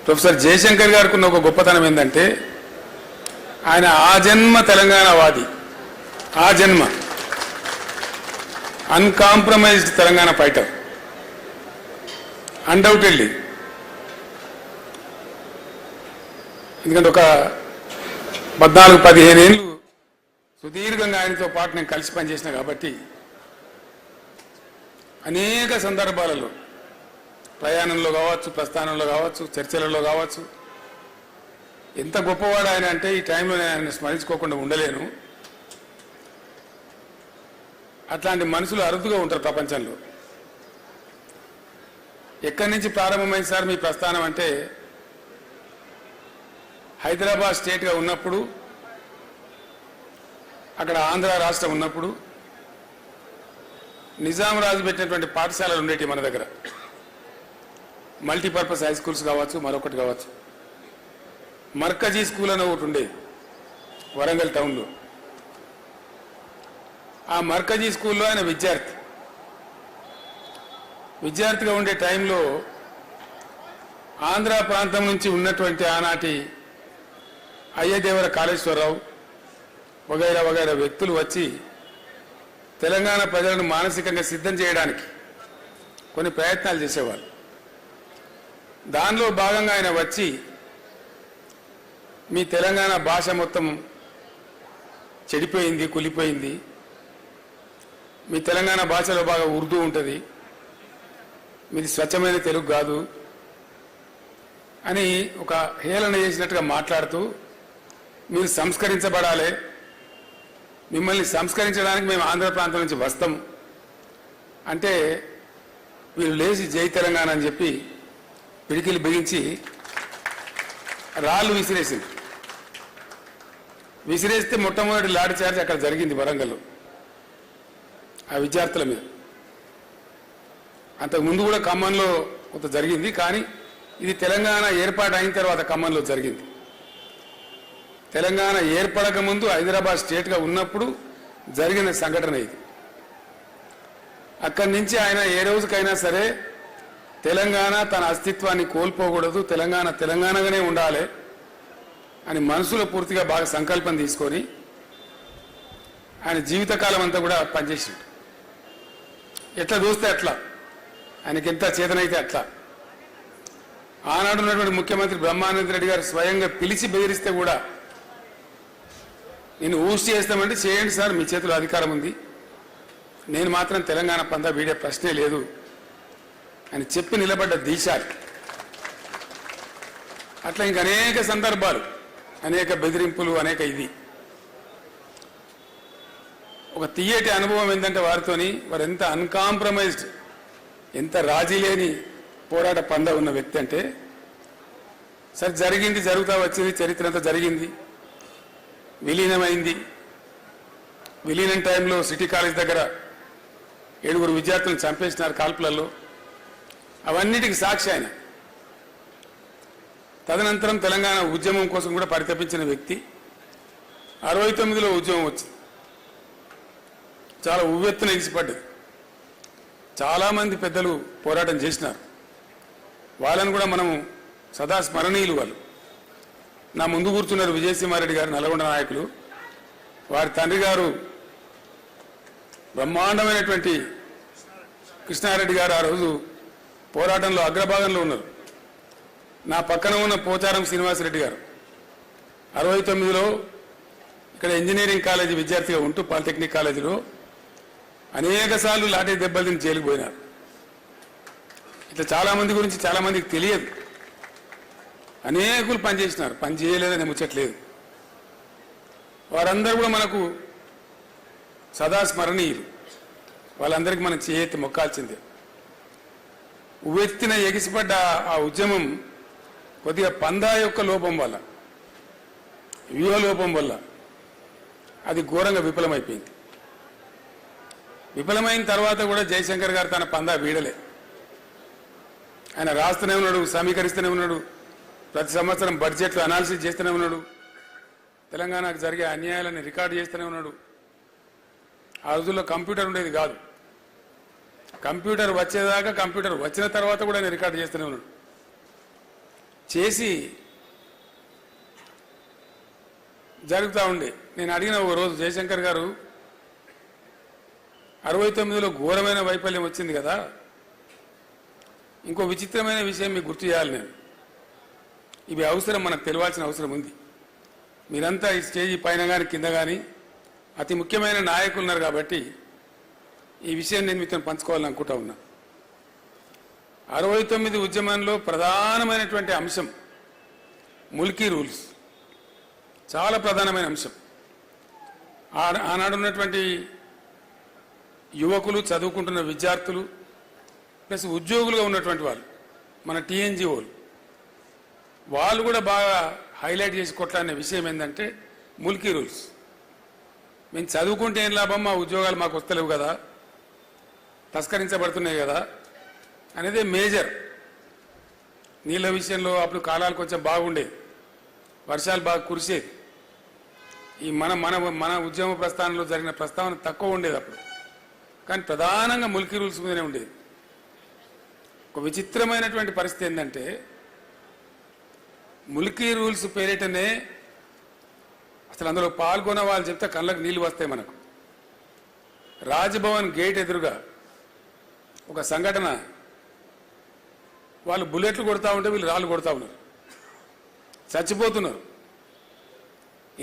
Professor Jayashankar గారికి ఉన్న ఒక గొప్పతనం ఏంటంటే ఆయన ఆజన్మ తెలంగాణవాది, ఆజన్మ అన్కాంప్రమైజ్డ్ తెలంగాణ ఫైటర్, అన్డౌటెడ్లీ. ఎందుకంటే ఒక 14-15 ఏళ్ళు సుదీర్ఘంగా ఆయనతో పాటు నేను కలిసి పనిచేసిన కాబట్టి అనేక సందర్భాలలో ప్రయాణంలో కావచ్చు, ప్రస్థానంలో కావచ్చు, చర్చలలో కావచ్చు, ఎంత గొప్పవాడు ఆయన అంటే ఈ టైంలో నేను ఆయన స్మరించుకోకుండా ఉండలేను. అట్లాంటి మనుషులు అరుదుగా ఉంటారు ప్రపంచంలో. ఎక్కడి నుంచి ప్రారంభమైంది సార్ మీ ప్రస్థానం అంటే, హైదరాబాద్ స్టేట్గా ఉన్నప్పుడు, అక్కడ ఆంధ్ర రాష్ట్రం ఉన్నప్పుడు నిజాం రాజు పెట్టినటువంటి పాఠశాలలు ఉండేవి మన దగ్గర. మల్టీపర్పస్ హై స్కూల్స్ కావచ్చు, మరొకటి కావచ్చు. మర్కజీ స్కూల్ అని ఒకటి ఉండేది వరంగల్ టౌన్లో. ఆ మర్కజీ స్కూల్లో ఆయన విద్యార్థిగా ఉండే టైంలో ఆంధ్ర ప్రాంతం నుంచి ఉన్నటువంటి ఆనాటి అయ్యదేవర కాళేశ్వరరావు వగైరా వగైరా వ్యక్తులు వచ్చి తెలంగాణ ప్రజలను మానసికంగా సిద్ధం చేయడానికి కొన్ని ప్రయత్నాలు చేసేవాళ్ళు. దానిలో భాగంగా ఆయన వచ్చి మీ తెలంగాణ భాష మొత్తం చెడిపోయింది, కులిపోయింది, మీ తెలంగాణ భాషలో బాగా ఉర్దూ ఉంటుంది, మీది స్వచ్ఛమైన తెలుగు కాదు అని ఒక హేళన చేసినట్టుగా మాట్లాడుతూ, మీరు సంస్కరించబడాలి, మిమ్మల్ని సంస్కరించడానికి మేము ఆంధ్ర ప్రాంతం నుంచి వస్తాం అంటే వీళ్ళు లేచి జై తెలంగాణ అని చెప్పి పిడికిలు బిగించి రాళ్ళు విసిరేస్తే మొట్టమొదటి లాఠీ చార్జ్ అక్కడ జరిగింది వరంగల్లో ఆ విద్యార్థుల మీద. అంతకుముందు కూడా ఖమ్మంలో కొంత జరిగింది, కానీ ఇది తెలంగాణ ఏర్పాటు అయిన తర్వాత ఖమ్మంలో జరిగింది. తెలంగాణ ఏర్పడక ముందు హైదరాబాద్ స్టేట్గా ఉన్నప్పుడు జరిగిన సంఘటన ఇది. అక్కడి నుంచి ఆయన ఏ రోజుకైనా సరే తెలంగాణ తన అస్తిత్వాన్ని కోల్పోకూడదు, తెలంగాణ తెలంగాణగానే ఉండాలి అని మనసులో పూర్తిగా బాగా సంకల్పం తీసుకొని ఆయన జీవితకాలం అంతా కూడా పనిచేసిండు. ఎట్లా చూస్తే అట్లా, ఆయనకి ఎంత చేతనైతే అట్లా. ఆనాడు ఉన్నటువంటి ముఖ్యమంత్రి బ్రహ్మానంద రెడ్డి గారు స్వయంగా పిలిచి బెదిరిస్తే కూడా నేను ఊసి చేస్తామంటే చేయండి సార్, మీ చేతిలో అధికారం ఉంది, నేను మాత్రం తెలంగాణ పందా వీడే ప్రశ్నే లేదు అని చెప్పి నిలబడ్డ దీశాలు. అట్లా ఇంక అనేక సందర్భాలు, అనేక బెదిరింపులు, అనేక ఇది. ఒక తీయటి అనుభవం ఏంటంటే వారితోని, వారు ఎంత అన్కాంప్రమైజ్డ్, ఎంత రాజీ లేని పోరాట పందా ఉన్న వ్యక్తి అంటే, సరే జరిగింది, జరుగుతూ వచ్చింది, చరిత్ర అంతా జరిగింది, విలీనమైంది. విలీనం టైంలో సిటీ కాలేజ్ దగ్గర 7 విద్యార్థులను చంపేసినారు కాల్పులలో. అవన్నిటికీ సాక్షి ఆయన. తదనంతరం తెలంగాణ ఉద్యమం కోసం కూడా పరితపించిన వ్యక్తి. 69లో ఉద్యమం వచ్చింది, చాలా ఉవ్వెత్తున ఎగిసిపడ్డది. చాలామంది పెద్దలు పోరాటం చేసినారు, వాళ్ళని కూడా మనము సదా స్మరణీయులు. వాళ్ళు నా ముందు కూర్చున్నారు విజయసింహారెడ్డి గారు, నల్గొండ నాయకులు. వారి తండ్రి గారు బ్రహ్మాండమైనటువంటి కృష్ణారెడ్డి గారు ఆ రోజు పోరాటంలో అగ్రభాగంలో ఉన్నారు. నా పక్కన ఉన్న పోచారం శ్రీనివాసరెడ్డి గారు 69లో ఇక్కడ ఇంజనీరింగ్ కాలేజీ విద్యార్థిగా ఉంటూ పాలిటెక్నిక్ కాలేజీలో అనేక సార్లు లాఠీ దెబ్బలు తిని జైలుకు పోయినారు. ఇట్లా చాలామంది గురించి చాలామందికి తెలియదు. అనేకులు పనిచేసినారు, పని చేయలేదని ముచ్చట్లేదు. వారందరూ కూడా మనకు సదా స్మరణీయులు. వాళ్ళందరికీ మనం చేయెత్తి మొక్కాల్సిందే. ఉవ్వెత్తిన ఎగిసిపడ్డ ఆ ఉద్యమం కొద్దిగా పందా యొక్క లోపం వల్ల, వ్యూహ లోపం వల్ల అది ఘోరంగా విఫలమైపోయింది. విఫలమైన తర్వాత కూడా జయశంకర్ గారు తన పందా వీడలే. ఆయన రాస్తూనే ఉన్నాడు, సమీకరిస్తూనే ఉన్నాడు, ప్రతి సంవత్సరం బడ్జెట్లు అనాలిసిస్ చేస్తూనే ఉన్నాడు, తెలంగాణకు జరిగే అన్యాయాలను రికార్డు చేస్తూనే ఉన్నాడు. ఆ రోజుల్లో కంప్యూటర్ ఉండేది కాదు. కంప్యూటర్ వచ్చేదాకా, కంప్యూటర్ వచ్చిన తర్వాత కూడా ఆయన రికార్డు చేస్తూనే ఉన్నాడు. చేసి జరుగుతూ ఉండే. నేను అడిగిన ఒక రోజు జయశంకర్ గారు 69లో ఘోరమైన వైఫల్యం వచ్చింది కదా, ఇంకో విచిత్రమైన విషయం మీకు గుర్తు చేయాలి. నేను ఇవి అవసరం, మనకు తెలియాల్సిన అవసరం ఉంది. మీరంతా ఈ స్టేజీ పైన కానీ కింద కానీ అతి ముఖ్యమైన నాయకులు ఉన్నారు కాబట్టి ఈ విషయం నేను మీతో పంచుకోవాలనుకుంటా ఉన్నా. 69 ఉద్యమంలో ప్రధానమైనటువంటి అంశం ముల్కీ రూల్స్, చాలా ప్రధానమైన అంశం. ఆనాడున్నటువంటి యువకులు, చదువుకుంటున్న విద్యార్థులు ప్లస్ ఉద్యోగులుగా ఉన్నటువంటి వాళ్ళు, మన టీఎన్జిఓలు, వాళ్ళు కూడా బాగా హైలైట్ చేసి కొట్లాడిన విషయం ఏంటంటే ముల్కీ రూల్స్. మేము చదువుకుంటే ఏం లాభం, మా ఉద్యోగాలు మాకు వస్తలేవు కదా, తస్కరించబడుతున్నాయి కదా అనేది మేజర్. నీళ్ళ విషయంలో అప్పుడు కాలాలు కొంచెం బాగుండేది, వర్షాలు బాగా కురిసేది. ఈ మన మన మన ఉద్యమ ప్రస్థానంలో జరిగిన ప్రస్తావన తక్కువ ఉండేది అప్పుడు, కానీ ప్రధానంగా ముల్కీ రూల్స్ మీదనే ఉండేది. ఒక విచిత్రమైనటువంటి పరిస్థితి ఏంటంటే ముల్కీ రూల్స్ పేరిటనే అసలు అందులో పాల్గొన్న వాళ్ళు చెప్తే కళ్ళకు నీళ్లు వస్తాయి మనకు. రాజ్భవన్ గేట్ ఎదురుగా ఒక సంఘటన, వాళ్ళు బుల్లెట్లు కొడతా ఉంటే వీళ్ళు రాళ్ళు కొడతా ఉన్నారు, చచ్చిపోతున్నారు.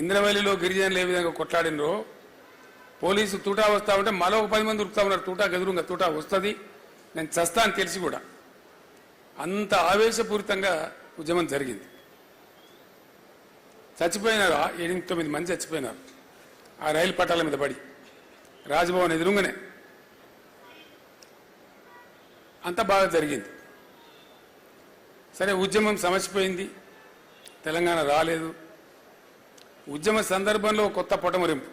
ఇంద్రవల్లిలో గిరిజనులు ఏ విధంగా కొట్లాడినరో, పోలీసు తూటా వస్తూ ఉంటే మరో 10 మంది ఉరుకుతా ఉన్నారు, తూటాకు ఎదురుగా తూటా వస్తుంది, నేను చస్తా అని తెలిసి కూడా. అంత ఆవేశపూరితంగా ఉద్యమం జరిగింది. చచ్చిపోయినారు, 8-9 మంది చచ్చిపోయినారు ఆ రైలు పట్టాల మీద పడి, రాజ్భవన్ ఎదురుగానే. అంత బాగా జరిగింది. సరే, ఉద్యమం సమసిపోయింది, తెలంగాణ రాలేదు. ఉద్యమ సందర్భంలో కొత్త పొటమరింపు.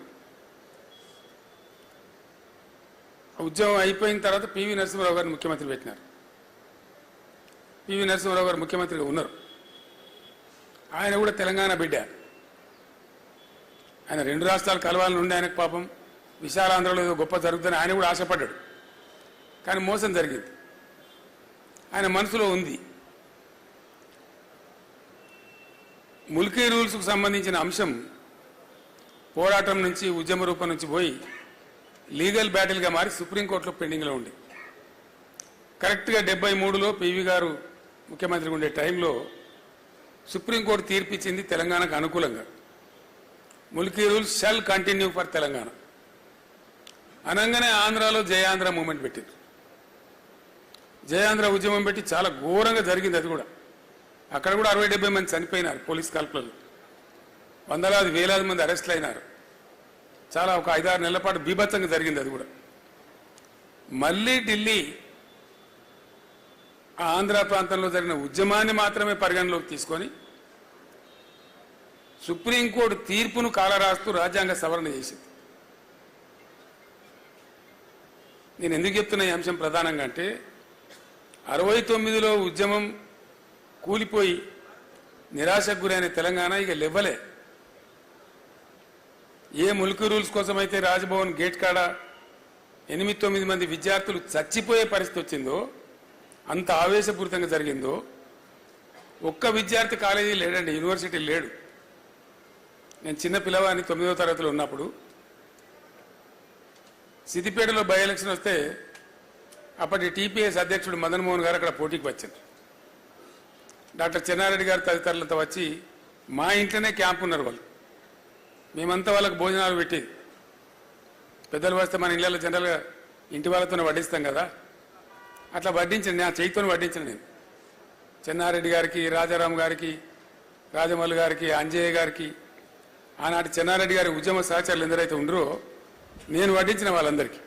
ఉద్యమం అయిపోయిన తర్వాత పివి నరసింహారావు గారిని ముఖ్యమంత్రి పెట్టినారు. పివి నరసింహారావు గారు ముఖ్యమంత్రిగా ఉన్నారు. ఆయన కూడా తెలంగాణ బిడ్డ. ఆయన 2 రాష్ట్రాలు కలవాలని ఉండే ఆయనకు పాపం విశాలాంధ్రలో ఏదో గొప్ప జరుగుతుందని ఆయన కూడా ఆశపడ్డాడు. కానీ మోసం జరిగింది, ఆయన మనసులో ఉంది. ముల్కీ రూల్స్కు సంబంధించిన అంశం పోరాటం నుంచి, ఉద్యమ రూపం నుంచి పోయి లీగల్ బ్యాటిల్గా మారి సుప్రీంకోర్టులో పెండింగ్లో ఉంది. కరెక్ట్గా 73లో పివి గారు ముఖ్యమంత్రిగా ఉండే టైంలో సుప్రీంకోర్టు తీర్పిచ్చింది తెలంగాణకు అనుకూలంగా. Mulki rules shall continue for Telangana అనగానే ఆంధ్రాలో జయాంధ్ర మూమెంట్ పెట్టింది. జయాంధ్ర ఉద్యమం పెట్టి చాలా ఘోరంగా జరిగింది. అది కూడా అక్కడ కూడా 60-70 మంది చనిపోయినారు పోలీస్ కాల్పులలో, వందలాది వేలాది మంది అరెస్టులు అయినారు. చాలా ఒక 5-6 నెలల పాటు బీభత్సంగా జరిగింది. అది కూడా మళ్ళీ ఢిల్లీ ఆ ఆంధ్ర ప్రాంతంలో జరిగిన ఉద్యమాన్ని మాత్రమే పరిగణలోకి తీసుకొని సుప్రీంకోర్టు తీర్పును కాలరాస్తూ రాజ్యాంగ సవరణ చేసింది. నేను ఎందుకు చెప్తున్నా ఈ అంశం ప్రధానంగా అంటే 69లో ఉద్యమం కూలిపోయి నిరాశకు గురైన తెలంగాణ ఇక లెవ్వలే. ఏ ముల్కీ రూల్స్ కోసమైతే రాజ్భవన్ గేట్ కాడ 8-9 మంది విద్యార్థులు చచ్చిపోయే పరిస్థితి వచ్చిందో, అంత ఆవేశపూరితంగా జరిగిందో, ఒక్క విద్యార్థి కాలేజీ లేడండి, యూనివర్సిటీ లేడు. నేను చిన్న పిల్లవాడిని 9వ తరగతిలో ఉన్నప్పుడు సిద్దిపేటలో బై ఎలక్షన్ వస్తే అప్పటి టీపీఎస్ అధ్యక్షుడు మదన్ మోహన్ గారు అక్కడ పోటీకి వచ్చారు. డాక్టర్ చెన్నారెడ్డి గారు తదితరులతో వచ్చి మా ఇంట్లోనే క్యాంప్ ఉన్నారు వాళ్ళు. మేమంతా వాళ్ళకు భోజనాలు పెట్టేది. పెద్దలు వస్తే మన ఇళ్ళలో జనరల్గా ఇంటి వాళ్ళతోనే వడ్డిస్తాం కదా, అట్లా వడ్డించండి, నా చేయితోనే వడ్డించండి. నేను చెన్నారెడ్డి గారికి, రాజారాం గారికి, రాజమౌళి గారికి, అంజయ్య గారికి, ఆనాటి చెన్నారెడ్డి గారి ఉద్యమ సహచరులు ఎందరైతే ఉండరో నేను వడ్డించిన వాళ్ళందరికీ.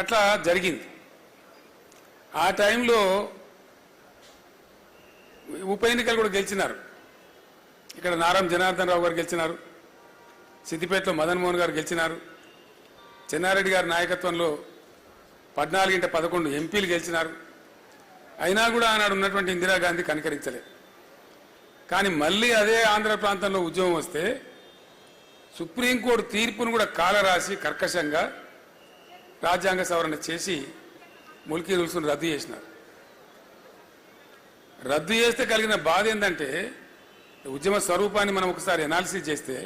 అట్లా జరిగింది. ఆ టైంలో ఉప ఎన్నికలు కూడా గెలిచినారు. ఇక్కడ నారం జనార్దన్ రావు గారు గెలిచినారు, సిద్దిపేటలో మదన్ మోహన్ గారు గెలిచినారు, చెన్నారెడ్డి గారి నాయకత్వంలో 14-11 ఎంపీలు గెలిచినారు. అయినా కూడా ఆనాడు ఉన్నటువంటి ఇందిరాగాంధీ కనికరించలేదు. కానీ మళ్ళీ అదే ఆంధ్ర ప్రాంతంలో ఉద్యమం వస్తే సుప్రీంకోర్టు తీర్పును కూడా కాలరాసి కర్కశంగా రాజ్యాంగ సవరణ చేసి ముల్కీ రూల్స్ను రద్దు చేసినారు. రద్దు చేస్తే కలిగిన బాధ ఏంటంటే ఉద్యమ స్వరూపాన్ని మనం ఒకసారి అనాలిసిస్ చేస్తే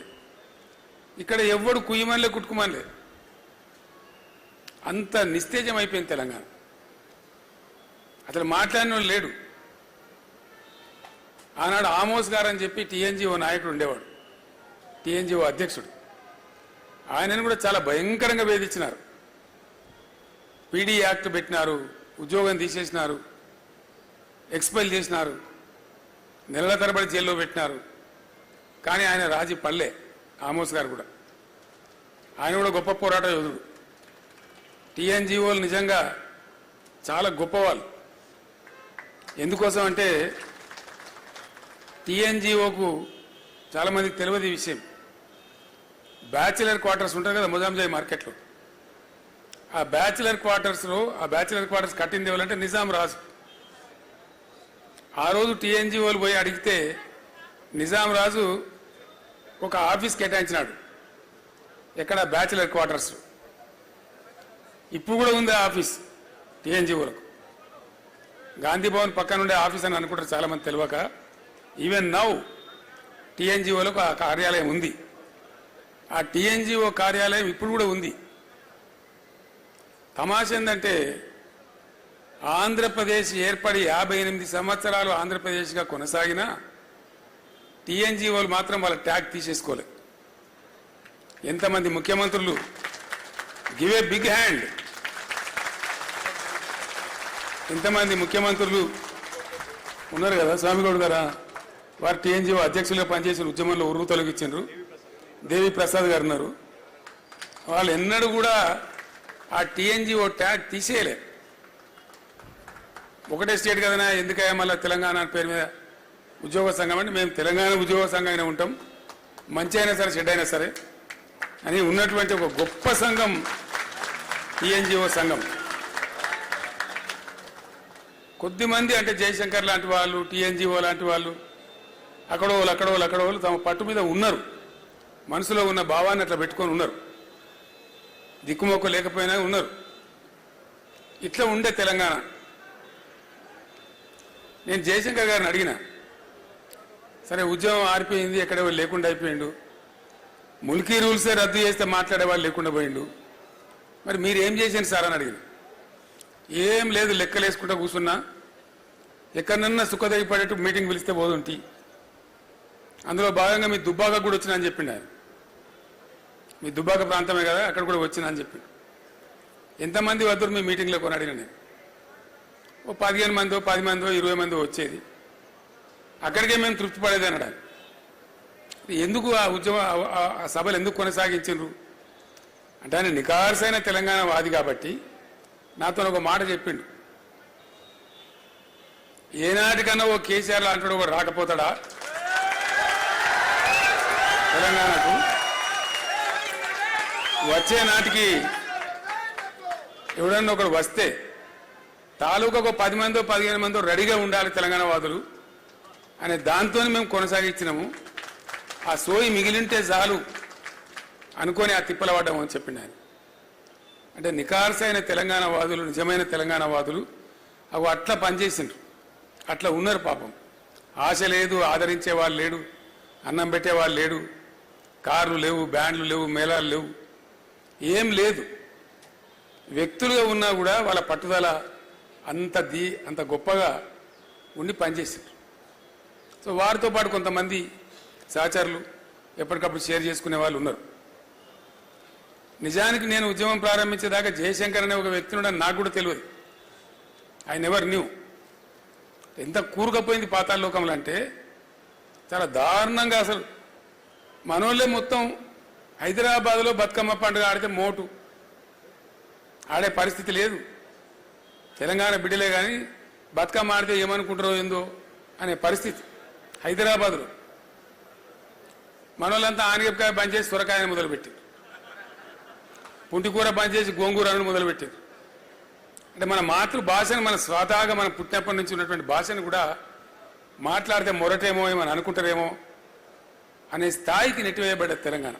ఇక్కడ ఎవ్వడు కుయ్యమనిలే కుట్టుకుమనిలే, అంత నిస్తేజం అయిపోయింది తెలంగాణ. అసలు మాట్లాడిన వాడు లేడు. ఆనాడు ఆమోస్ గారు అని చెప్పి టీఎన్జిఓ నాయకుడు ఉండేవాడు, టీఎన్జిఓ అధ్యక్షుడు. ఆయనను కూడా చాలా భయంకరంగా వేధించినారు. పీడీ యాక్ట్ పెట్టినారు, ఉద్యోగం తీసేసినారు, ఎక్స్పైల్ చేసినారు, నెలల తరబడి జైల్లో పెట్టినారు. కానీ ఆయన రాజీ పల్లె. ఆమోస్ గారు కూడా, ఆయన కూడా గొప్ప పోరాట యోధుడు. టీఎన్జిఓలు నిజంగా చాలా గొప్పవాళ్ళు. ఎందుకోసం అంటే టీఎన్జిఓకు చాలామందికి తెలియదు ఈ విషయం. బ్యాచిలర్ క్వార్టర్స్ ఉంటాయి కదా మొజాంజాయి మార్కెట్లో, ఆ బ్యాచిలర్ క్వార్టర్స్ కట్టింది ఎవరంటే నిజాం రాజు. ఆ రోజు టీఎన్జిఓలు పోయి అడిగితే నిజాం రాజు ఒక ఆఫీస్ కేటాయించినాడు. ఎక్కడ? Bachelor quarters. ఇప్పుడు కూడా ఉంది ఆ ఆఫీస్ టీఎన్జిఓలకు. గాంధీ భవన్ పక్కన ఉండే ఆఫీస్ అని అనుకుంటారు చాలామంది తెలియక. ఈవెన్ నౌ టీఎన్జిఓలకు ఆ కార్యాలయం ఉంది. ఆ టీఎన్జిఓ కార్యాలయం ఇప్పుడు కూడా ఉంది. తమాష ఏంటంటే ఆంధ్రప్రదేశ్ ఏర్పడి 58 సంవత్సరాలు ఆంధ్రప్రదేశ్గా కొనసాగిన టీఎన్జిఓలు మాత్రం వాళ్ళ ట్యాగ్ తీసేసుకోలే. ఎంతమంది ముఖ్యమంత్రులు, గివ్ ఏ బిగ్ హ్యాండ్. ఎంతమంది ముఖ్యమంత్రులు ఉన్నారు కదా, స్వామిగౌడ్ గారా, వారు టీఎన్జిఓ అధ్యక్షులుగా పనిచేసిన ఉద్యమంలో ఉరుగు తొలగించారు. దేవి ప్రసాద్ గారు ఉన్నారు. వాళ్ళు ఎన్నడూ కూడా ఆ టీఎన్జిఓ ట్యాగ్ తీసేయలే. ఒకటే స్టేట్ కదనా, ఎందుకయ్యా మళ్ళీ తెలంగాణ పేరు మీద ఉద్యోగ సంఘం అంటే మేము తెలంగాణ ఉద్యోగ సంఘంగానే ఉంటాం, మంచి అయినా సరే చెడ్డ అయినా సరే అని ఉన్నటువంటి ఒక గొప్ప సంఘం టీఎన్జిఓ సంఘం. కొద్దిమంది అంటే జయశంకర్ లాంటి వాళ్ళు, టీఎన్జిఓ లాంటి వాళ్ళు అక్కడోళ్ళు తమ పట్టు మీద ఉన్నారు. మనసులో ఉన్న భావాన్ని అట్లా పెట్టుకొని ఉన్నారు. దిక్కుమొక్కు లేకపోయినా ఉన్నారు. ఇట్లా ఉండే తెలంగాణ. నేను జయశంకర్ గారిని అడిగిన, సరే ఉద్యమం ఆరిపోయింది, ఎక్కడో లేకుండా అయిపోయిండు, ముల్కీ రూల్సే రద్దు చేస్తే మాట్లాడేవాళ్ళు లేకుండా పోయిండు, మరి మీరు ఏం చేశారు సార్ అని అడిగిన. ఏం లేదు, లెక్కలేసుకుంటా కూర్చున్నా, ఎక్కడన్నా సుఖదగి పడేట్టు మీటింగ్ పిలిస్తే పోదుంటి, అందులో భాగంగా మీ దుబ్బాక కూడా వచ్చినా అని చెప్పిండు ఆయన. మీ దుబ్బాక ప్రాంతమే కదా, అక్కడ కూడా వచ్చినా అని చెప్పిండు. ఎంతమంది వద్దరు మీ మీటింగ్లో కొని అడిగిన నేను. ఓ 15 మందో 10 మందో 20 మందో వచ్చేది. అక్కడికే మేము తృప్తి పడేది అన్నాడు. ఎందుకు ఆ ఆ సభలు ఎందుకు కొనసాగించారు అంటే ఆయన నికార్సైన తెలంగాణ వాది కాబట్టి నాతో ఒక మాట చెప్పిండు. ఏనాటికన్నా ఓ కేసీఆర్ లాంటి ఒకడు రాకపోతాడా తెలంగాణకు? వచ్చే నాటికి ఎవడన్నా ఒకడు వస్తే తాలూకాకు 10 మందో 15 మందో రెడీగా ఉండాలి తెలంగాణ వాదులు అనే దాంతో మేము కొనసాగించినాము. ఆ సోయి మిగిలింటే చాలు అనుకొని ఆ తిప్పల పడ్డాము అని చెప్పిండు ఆయన. అంటే నికార్సైన తెలంగాణ వాదులు, నిజమైన తెలంగాణ వాదులు అవి అట్లా పనిచేసిండ్రు, అట్లా ఉన్నారు. పాపం ఆశ లేదు, ఆదరించే వాళ్ళు లేడు, అన్నం పెట్టేవాళ్ళు లేడు, కార్లు లేవు, బ్యాండ్లు లేవు, మేళాలు లేవు, ఏం లేదు. వ్యక్తులుగా ఉన్నా కూడా వాళ్ళ పట్టుదల అంత గొప్పగా ఉండి పనిచేసిండ్రు. సో వారితో పాటు కొంతమంది సహచరులు ఎప్పటికప్పుడు షేర్ చేసుకునే వాళ్ళు ఉన్నారు. నిజానికి నేను ఉద్యమం ప్రారంభించేదాకా జయశంకర్ అనే ఒక వ్యక్తి ఉండని నాకు కూడా తెలియదు. I never knew. ఎంత కూరుకపోయింది పాతాళ లోకంలో అంటే చాలా దారుణంగా. అసలు మనోళ్ళే మొత్తం హైదరాబాద్లో బతుకమ్మ పండుగ ఆడితే మోటు ఆడే పరిస్థితి లేదు. తెలంగాణ బిడ్డలే కానీ బతుకమ్మ ఆడితే ఏమనుకుంటారో ఏందో అనే పరిస్థితి హైదరాబాద్లో. మనోళ్ళంతా ఆనగకాయ బంద్ చేసి సొరకాయని మొదలుపెట్టారు, పుంటికూర బంద్ చేసి గోంగూరను మొదలుపెట్టారు. అంటే మన మాతృభాషను, మన స్వతహాగా మన పుట్టినప్పటి నుంచి ఉన్నటువంటి భాషను కూడా మాట్లాడితే మొరటేమో ఏమని అనుకుంటారేమో అనే స్థాయికి నెట్టివేయబడ్డ తెలంగాణ.